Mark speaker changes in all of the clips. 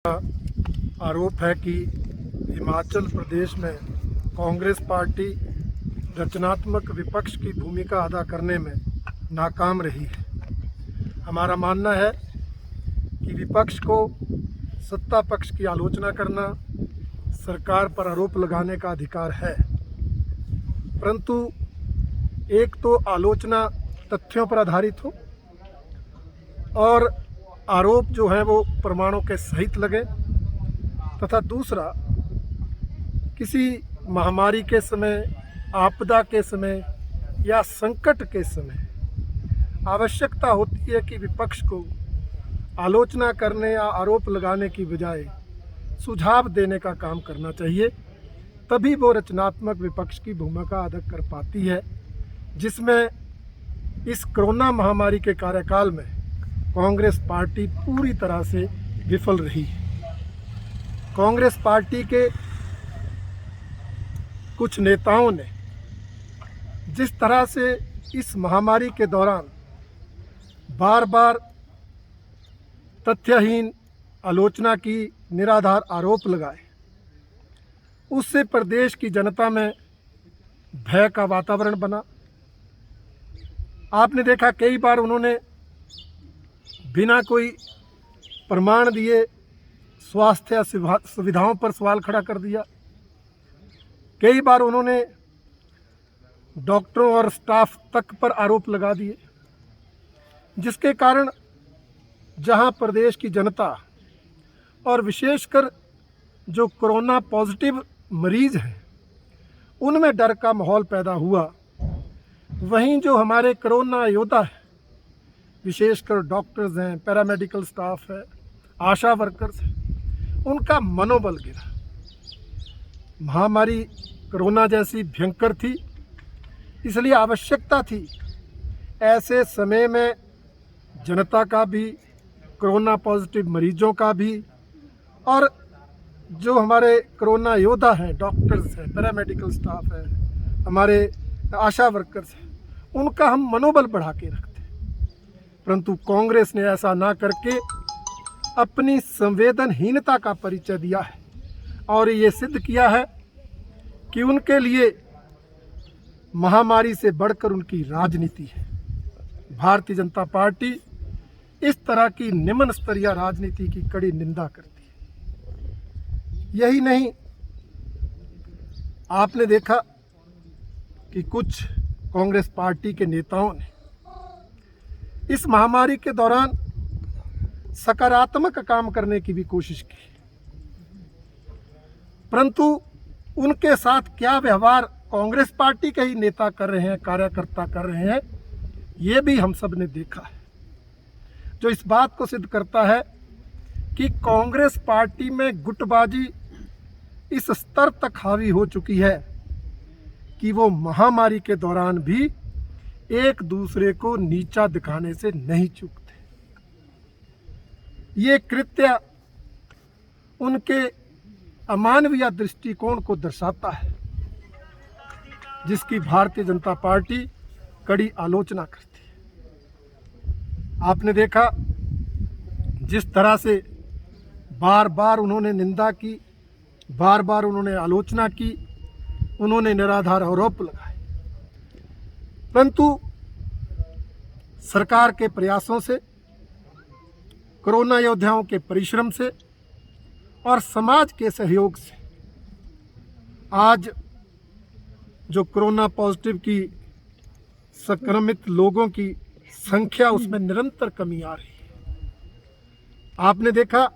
Speaker 1: आरोप है कि हिमाचल प्रदेश में कांग्रेस पार्टी रचनात्मक विपक्ष की भूमिका अदा करने में नाकाम रही है। हमारा मानना है कि विपक्ष को सत्ता पक्ष की आलोचना करना, सरकार पर आरोप लगाने का अधिकार है, परंतु एक तो आलोचना तथ्यों पर आधारित हो और आरोप जो है वो प्रमाणों के सहित लगे, तथा दूसरा किसी महामारी के समय, आपदा के समय या संकट के समय आवश्यकता होती है कि विपक्ष को आलोचना करने या आरोप लगाने की बजाय सुझाव देने का काम करना चाहिए। तभी वो रचनात्मक विपक्ष की भूमिका अदा कर पाती है, जिसमें इस कोरोना महामारी के कार्यकाल में कांग्रेस पार्टी पूरी तरह से विफल रही है। कांग्रेस पार्टी के कुछ नेताओं ने जिस तरह से इस महामारी के दौरान बार बार तथ्यहीन आलोचना की, निराधार आरोप लगाए, उससे प्रदेश की जनता में भय का वातावरण बना। आपने देखा कई बार उन्होंने बिना कोई प्रमाण दिए स्वास्थ्य सुविधाओं पर सवाल खड़ा कर दिया। कई बार उन्होंने डॉक्टरों और स्टाफ तक पर आरोप लगा दिए, जिसके कारण जहां प्रदेश की जनता और विशेषकर जो कोरोना पॉजिटिव मरीज हैं उनमें डर का माहौल पैदा हुआ। वहीं जो हमारे कोरोना योद्धा हैं, विशेषकर डॉक्टर्स हैं, पैरामेडिकल स्टाफ है, आशा वर्कर्स हैं, उनका मनोबल गिरा। महामारी कोरोना जैसी भयंकर थी, इसलिए आवश्यकता थी ऐसे समय में जनता का भी, कोरोना पॉजिटिव मरीजों का भी, और जो हमारे कोरोना योद्धा हैं, डॉक्टर्स हैं, पैरामेडिकल स्टाफ है, हमारे आशा वर्कर्स हैं, उनका हम मनोबल बढ़ा के रखते। परंतु कांग्रेस ने ऐसा ना करके अपनी संवेदनहीनता का परिचय दिया है और ये सिद्ध किया है कि उनके लिए महामारी से बढ़कर उनकी राजनीति है। भारतीय जनता पार्टी इस तरह की निम्न स्तरीय राजनीति की कड़ी निंदा करती है। यही नहीं, आपने देखा कि कुछ कांग्रेस पार्टी के नेताओं ने इस महामारी के दौरान सकारात्मक काम करने की भी कोशिश की, परंतु उनके साथ क्या व्यवहार कांग्रेस पार्टी के ही नेता कर रहे हैं, कार्यकर्ता कर रहे हैं, ये भी हम सब ने देखा है, जो इस बात को सिद्ध करता है कि कांग्रेस पार्टी में गुटबाजी इस स्तर तक हावी हो चुकी है कि वो महामारी के दौरान भी एक दूसरे को नीचा दिखाने से नहीं चूकते। ये कृत्य उनके अमानवीय दृष्टिकोण को दर्शाता है, जिसकी भारतीय जनता पार्टी कड़ी आलोचना करती है। आपने देखा जिस तरह से बार बार उन्होंने निंदा की, बार बार उन्होंने आलोचना की, उन्होंने निराधार आरोप लगाए, परंतु सरकार के प्रयासों से, कोरोना योद्धाओं के परिश्रम से और समाज के सहयोग से आज जो कोरोना पॉजिटिव की संक्रमित लोगों की संख्या, उसमें निरंतर कमी आ रही है। आपने देखा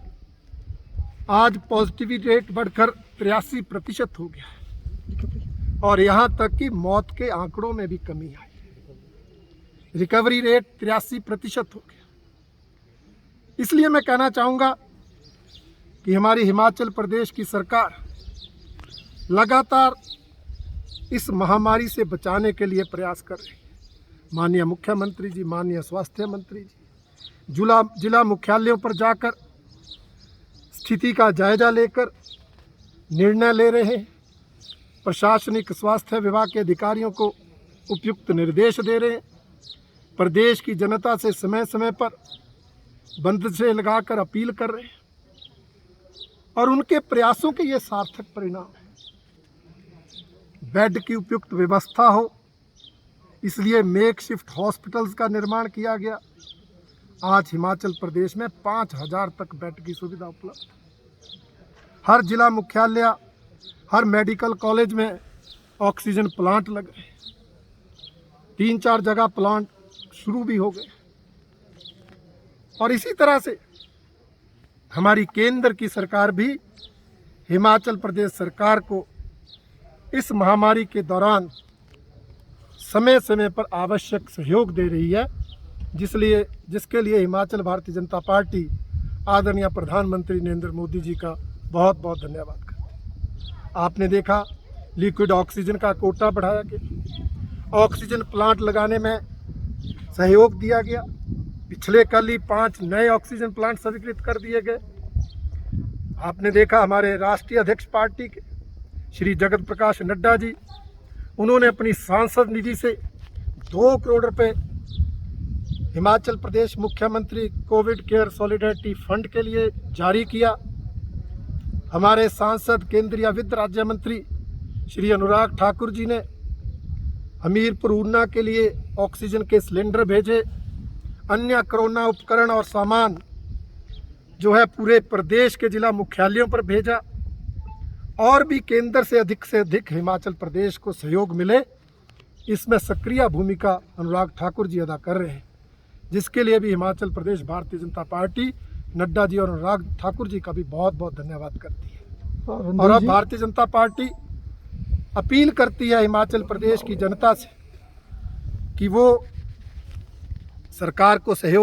Speaker 1: आज पॉजिटिविटी रेट बढ़कर 83% हो गया है और यहाँ तक कि मौत के आंकड़ों में भी कमी आई है। रिकवरी रेट 83% हो गया। इसलिए मैं कहना चाहूँगा कि हमारी हिमाचल प्रदेश की सरकार लगातार इस महामारी से बचाने के लिए प्रयास कर रही है। माननीय मुख्यमंत्री जी, माननीय स्वास्थ्य मंत्री जी जिला मुख्यालयों पर जाकर स्थिति का जायजा लेकर निर्णय ले रहे हैं। प्रशासनिक स्वास्थ्य विभाग के अधिकारियों को उपयुक्त निर्देश दे रहे हैं। प्रदेश की जनता से समय समय पर बंद से लगाकर अपील कर रहे हैं। और उनके प्रयासों के ये सार्थक परिणाम है। बेड की उपयुक्त व्यवस्था हो, इसलिए मेक शिफ्ट हॉस्पिटल्स का निर्माण किया गया। आज हिमाचल प्रदेश में 5,000 तक बेड की सुविधा उपलब्ध है। हर जिला मुख्यालय, हर मेडिकल कॉलेज में ऑक्सीजन प्लांट लग गए, 3-4 जगह प्लांट शुरू भी हो गए। और इसी तरह से हमारी केंद्र की सरकार भी हिमाचल प्रदेश सरकार को इस महामारी के दौरान समय समय पर आवश्यक सहयोग दे रही है, जिसके लिए हिमाचल भारतीय जनता पार्टी आदरणीय प्रधानमंत्री नरेंद्र मोदी जी का बहुत बहुत धन्यवाद करती है। आपने देखा लिक्विड ऑक्सीजन का कोटा बढ़ाया गया, ऑक्सीजन प्लांट लगाने में सहयोग दिया गया। पिछले कल ही 5 नए ऑक्सीजन प्लांट स्वीकृत कर दिए गए। आपने देखा हमारे राष्ट्रीय अध्यक्ष पार्टी के श्री जगत प्रकाश नड्डा जी, उन्होंने अपनी सांसद निधि से 2 करोड़ रुपए हिमाचल प्रदेश मुख्यमंत्री कोविड केयर सॉलिडेरिटी फंड के लिए जारी किया। हमारे सांसद केंद्रीय वित्त राज्य मंत्री श्री अनुराग ठाकुर जी ने हमीरपुर ऊना के लिए ऑक्सीजन के सिलेंडर भेजे। अन्य कोरोना उपकरण और सामान जो है पूरे प्रदेश के जिला मुख्यालयों पर भेजा। और भी केंद्र से अधिक हिमाचल प्रदेश को सहयोग मिले, इसमें सक्रिय भूमिका अनुराग ठाकुर जी अदा कर रहे हैं, जिसके लिए भी हिमाचल प्रदेश भारतीय जनता पार्टी नड्डा जी और अनुराग ठाकुर जी का भी बहुत बहुत धन्यवाद करती है। और अब भारतीय जनता पार्टी अपील करती है हिमाचल प्रदेश की जनता से कि वो सरकार को सहयोग